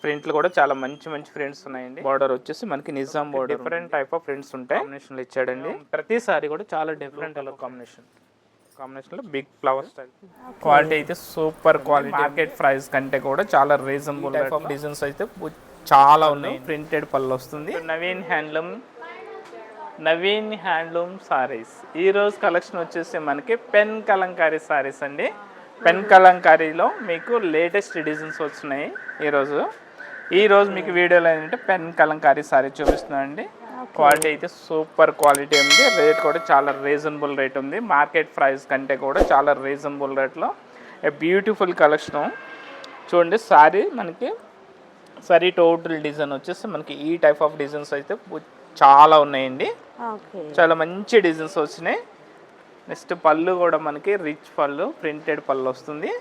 ప్రింట్లు కూడా చాలా మంచి మంచి ప్రింట్స్ ఉన్నాయండి. బార్డర్ వచ్చేసి మనకి Nizam border, different type of prints ఉంటాయి. కాంబినేషన్లు ఇచ్చాడండి. ప్రతిసారి కూడా చాలా డిఫరెంట్ కాంబినేషన్లో బిగ్ ఫ్లవర్ స్టైల్. క్వాలిటీ అయితే సూపర్ క్వాలిటీ. మార్కెట్ ప్రైస్ కంటే కూడా చాలా రీజనబుల్ టైప్ ఆఫ్ డిజైన్స్ అయితే చాలా ఉన్నాయి. ప్రింటెడ్ పళ్ళు వస్తుంది. నవీన్ హ్యాండ్లూమ్ సారీస్. ఈరోజు కలెక్షన్ వచ్చేసి మనకి పెన్ కలంకారీ సారీస్ అండి. పెన్ కలంకారీలో మీకు లేటెస్ట్ డిజైన్స్ వచ్చినాయి. ఈరోజు మీకు వీడియోలో ఏంటంటే పెన్ కలంకారీ సారీ చూపిస్తున్నాను అండి. క్వాలిటీ అయితే సూపర్ క్వాలిటీ ఉంది. రేట్ కూడా చాలా రీజనబుల్ రేట్ ఉంది. మార్కెట్ ప్రైస్ కంటే కూడా చాలా రీజనబుల్ రేట్లో బ్యూటిఫుల్ కలెక్షను చూడండి. సారీ టోటల్ డిజైన్ వచ్చేసి మనకి ఈ టైప్ ఆఫ్ డిజైన్స్ అయితే చాలా ఉన్నాయండి. చాలా మంచి డిజైన్స్ వచ్చినాయి. నెక్స్ట్ పళ్ళు కూడా మనకి రిచ్ పళ్ళు, ప్రింటెడ్ పళ్ళు వస్తుంది.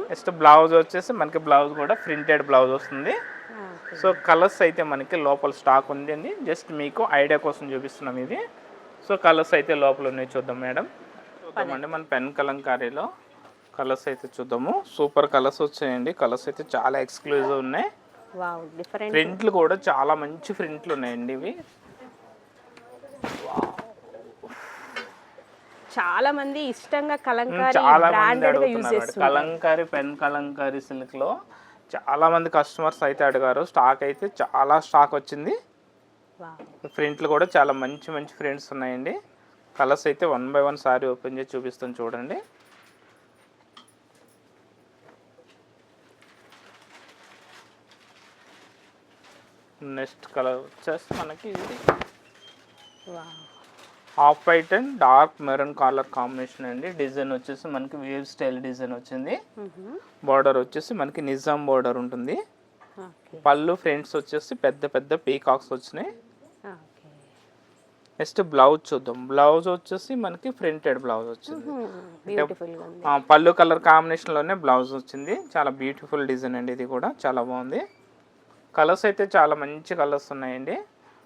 నెక్స్ట్ బ్లౌజ్ వచ్చేసి మనకి బ్లౌజ్ కూడా ప్రింటెడ్ బ్లౌజ్ వస్తుంది. సో కలర్స్ అయితే మనకి లోపల స్టాక్ ఉంది అండి. జస్ట్ మీకు ఐడియా కోసం చూపిస్తున్నాం ఇది. సో కలర్స్ అయితే లోపల ఉన్నాయి, చూద్దాం మేడం. చూద్దామండి మన పెన్ కలంకారీలో కలర్స్ అయితే చూద్దాము. సూపర్ కలర్స్ వచ్చాయండి. కలర్స్ అయితే చాలా ఎక్స్క్లూజివ్ ఉన్నాయి. ప్రింట్లు కూడా చాలా మంచి ప్రింట్లు ఉన్నాయండి. ఇవి చాలా మంది ఇష్టంగా కలంకారీ చాలా మంది అడుగుతున్నారు. కలంకారీ పెన్ కలంకారీ సిల్క్ లో చాలా మంది కస్టమర్స్ అయితే అడిగారు. స్టాక్ అయితే చాలా స్టాక్ వచ్చింది. ప్రింట్లు కూడా చాలా మంచి మంచి ప్రింట్స్ ఉన్నాయండి. కలర్స్ అయితే 1 by 1 సారీ ఓపెన్ చేసి చూపిస్తాను చూడండి. నెక్స్ట్ కలర్ వచ్చేసి మనకి ఇది off white and dark maroon colour combination అండి. డిజైన్ వచ్చేసి మనకి వేవ్ స్టైల్ డిజైన్ వచ్చింది. బార్డర్ వచ్చేసి మనకి నిజాం బార్డర్ ఉంటుంది. పళ్ళు ఫ్రంట్స్ వచ్చేసి పెద్ద పెద్ద పీకాక్స్ వచ్చినాయి. నెక్స్ట్ బ్లౌజ్ చూద్దాం. బ్లౌజ్ వచ్చేసి మనకి ప్రింటెడ్ బ్లౌజ్ వచ్చింది. పళ్ళు కలర్ కాంబినేషన్లోనే బ్లౌజ్ వచ్చింది. చాలా బ్యూటిఫుల్ డిజైన్ అండి. ఇది కూడా చాలా బాగుంది. కలర్స్ అయితే చాలా మంచి కలర్స్ ఉన్నాయండి.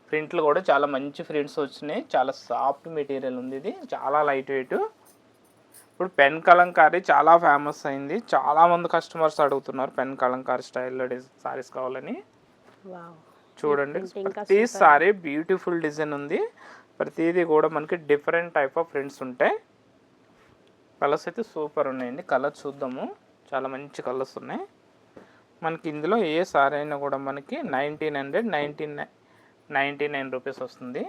ప్రింట్లు కూడా చాలా మంచి ప్రింట్స్ వచ్చినాయి. చాలా సాఫ్ట్ మెటీరియల్ ఉంది. ఇది చాలా లైట్ వెయిట్. ఇప్పుడు పెన్ కలంకారీ చాలా ఫేమస్ అయింది. చాలామంది కస్టమర్స్ అడుగుతున్నారు పెన్ కలంకారీ స్టైల్లో సారీస్ కావాలని. చూడండి ప్రతి సారీ బ్యూటిఫుల్ డిజైన్ ఉంది. ప్రతిదీ కూడా మనకి డిఫరెంట్ టైప్ ఆఫ్ ప్రింట్స్ ఉంటాయి. కలర్స్ అయితే సూపర్ ఉన్నాయండి. కలర్ చూద్దాము. చాలా మంచి కలర్స్ ఉన్నాయి మనకి. ఇందులో ఏ సారీ అయినా కూడా మనకి 1999 రూపీస్ వస్తుంది.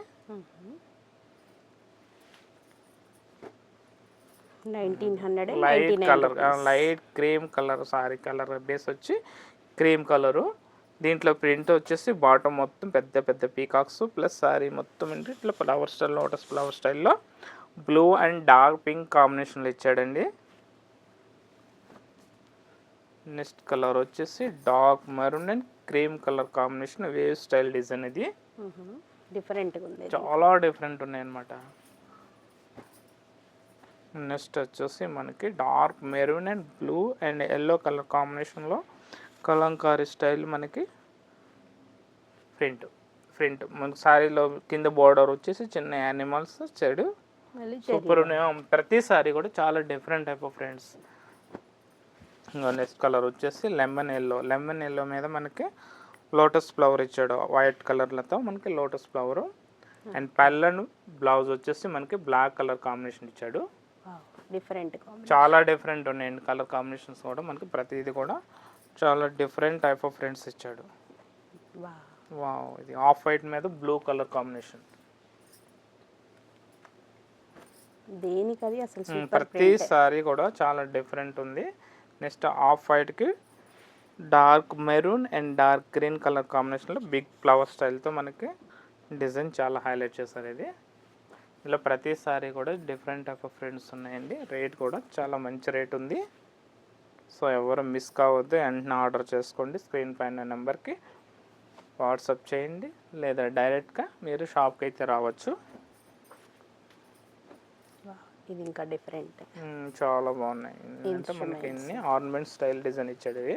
Light colour, light cream colour sorry colour base వచ్చి క్రీమ్ కలరు. దీంట్లో ప్రింట్ వచ్చేసి బాటమ్ మొత్తం పెద్ద పెద్ద పీకాక్స్ ప్లస్ సారీ మొత్తం ఏంటి ఇట్లా ఫ్లవర్ స్టైల్, లోటస్ ఫ్లవర్ స్టైల్లో బ్లూ అండ్ డార్క్ పింక్ కాంబినేషన్లో ఇచ్చాడండి. నెక్స్ట్ కలర్ వచ్చేసి dark maroon and cream colour combination wave style design. ఇది చాలా డిఫరెంట్ ఉన్నాయి అన్నమాట. నెక్స్ట్ వచ్చేసి మనకి dark maroon and blue and yellow colour కాంబినేషన్లో కలంకారీ స్టైల్ మనకి ప్రింట్ మనకి సారీలో కింద బోర్డర్ వచ్చేసి చిన్న యానిమల్స్ చెడు సూపర్ ఉన్నాయి. ప్రతి సారీ కూడా చాలా డిఫరెంట్ టైప్ ఆఫ్ ప్రింట్స్. ఇంకా నెక్స్ట్ కలర్ వచ్చేసి లెమన్ ఎల్లో మీద మనకి లోటస్ ఫ్లవర్ ఇచ్చాడు. వైట్ కలర్లతో మనకి లోటస్ ఫ్లవర్ అండ్ పళ్ళను బ్లౌజ్ వచ్చేసి మనకి బ్లాక్ కలర్ కాంబినేషన్ ఇచ్చాడు. చాలా డిఫరెంట్ ఉన్నాయండి కలర్ కాంబినేషన్స్ కూడా మనకి. ప్రతిదీ కూడా చాలా డిఫరెంట్ టైప్ ఆఫ్ ప్రింట్స్ ఇచ్చాడు. వావ్, ఇది ఆఫ్ వైట్ మీద బ్లూ కలర్ కాంబినేషన్. ప్రతి సారీ కూడా చాలా డిఫరెంట్ ఉంది. నెక్స్ట్ ఆఫ్ వైట్కి dark maroon and dark green colour కాంబినేషన్లో బిగ్ ఫ్లవర్ స్టైల్తో మనకి డిజైన్ చాలా హైలైట్ చేశారు. ఇది ఇలా ప్రతి సారీ కూడా డిఫరెంట్ టైప్ ఆఫ్ ప్రింట్స్ ఉన్నాయండి. రేట్ కూడా చాలా మంచి రేట్ ఉంది. సో ఎవరు మిస్ కావద్దు, వెంటనే ఆర్డర్ చేసుకోండి. స్క్రీన్ పైన నెంబర్కి వాట్సాప్ చేయండి లేదా డైరెక్ట్గా మీరు షాప్కి అయితే రావచ్చు. ఇది ఇంకా డిఫరెంట్, చాలా బాగున్నాయి. అంటే మనకి ఇన్ని ఆర్నమెంట్ స్టైల్ డిజైన్ ఇచ్చాడు. ఇవి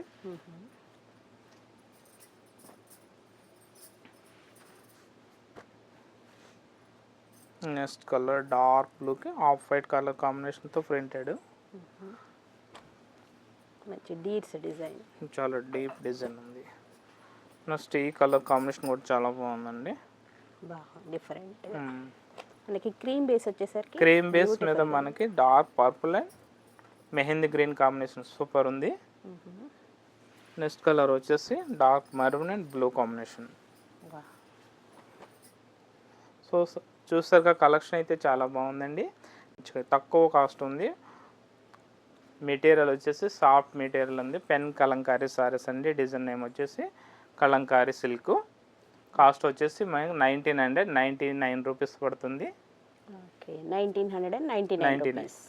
నెక్స్ట్ కలర్ డార్క్ బ్లూకి ఆఫ్ వైట్ కలర్ కాంబినేషన్తో ప్రింటెడ్. మంచి డీర్స్ డిజైన్. చాలా డీప్ డిజైన్ ఉంది. నెక్స్ట్ ఈ కలర్ కాంబినేషన్ కూడా చాలా బాగుందండి. బాగా డిఫరెంట్. మనకి క్రీమ్ బేస్ వచ్చేసరికి క్రీమ్ బేస్ మీద మనకి dark purple and mehndi green combination super ఉంది. నెక్స్ట్ కలర్ వచ్చేసి dark maroon and blue combination. So చూసారుగా కలెక్షన్ అయితే చాలా బాగుందండి. తక్కువ కాస్ట్ ఉంది. మెటీరియల్ వచ్చేసి సాఫ్ట్ మెటీరియల్ ఉంది. పెన్ కలంకారీ సారీస్ అండి. డిజైన్ నేమ్ వచ్చేసి కలంకారీ సిల్క్. కాస్ట్ వచ్చేసి మనకి 1999 రూపీస్ పడుతుంది. Okay, 1999 rupees.